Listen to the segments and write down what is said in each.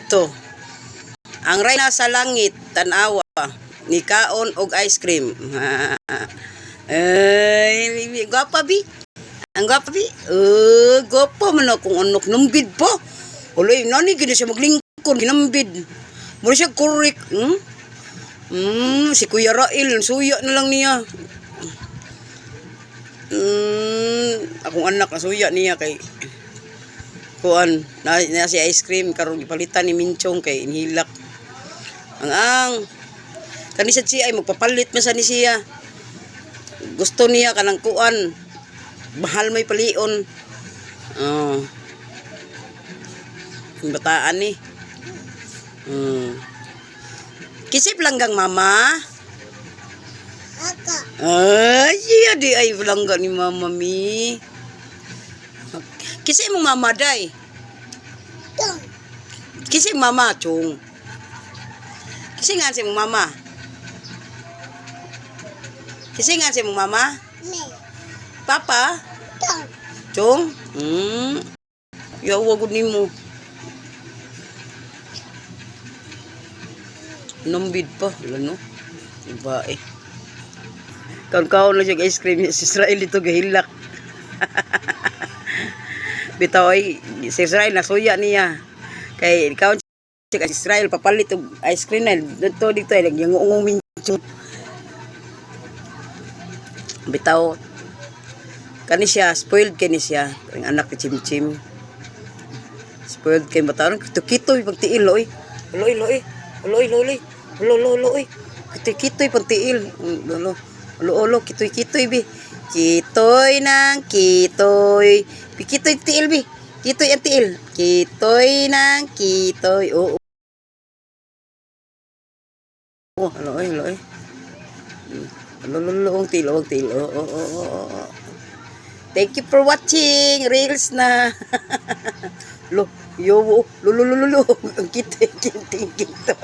dito. Ang reyna sa langit, tanawa, ni kaon og ice cream. Ay, gwapa bi. Ang gwapa bi. Gwapa man akong anak nambid po. Uloy, nani gina siya maglingkod, ginambid. Muna siya korek. Si Kuya Rael, suya na lang niya. Akong anak na suya niya kay kuan na si ice cream karon gipalitan ni Minchong kay inhilak. Ang kani siya ay magpapalit man sa ni siya. Gusto niya kanang kuan. Mahal may palion. Bataan ni. Kisip langgang mama. Ay, di ay langgang ni mama mi. Kisip mong mama day. Kisip mama chung. Kisip nga si mong mama. Kisip nga si mong mama. Papa. Chung. Yawa gud nimo. Nambid pa, lano. Iba eh. Kaon-kaon na siya ice cream si Israel ito gahilak. Bitaw ay si Israel nasuya niya. Kay kaon siya si Israel papalit og ice cream na dito ay yung Minchong. Bitaw kani siya spoiled kani siya, ang anak ni Chimchim. Spoiled kay bataw kito pagtiil oy. Loy. Loy. Kitoy pagtiil. Lo kitoy bi. Kitoy nang kitoy. Kitoy tiil bi. Kitoy ang tiil. Kitoy nang kitoy. Oo. Loy. Ang tiil. Oo. Thank you for watching. Reels na. Lo. Ang kitoy. Kinto.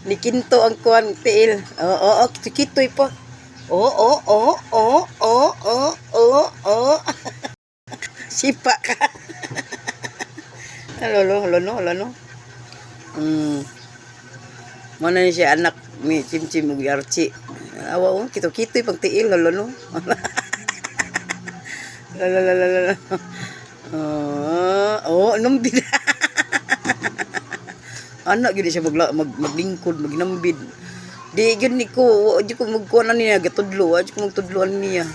Ni Kinto ang kuan tiil. Oo, kitoy pa. Oo. Sipa ka. Lolo. Mana ni siya anak ni Chimchim ug Archie. Awa kitoy pang tiil lolo. Lala. Nambid. Anak gyud siya maglingkod, magnambid. Di gyud ni ko magkuan niya gatudlo, ko magtudloan niya.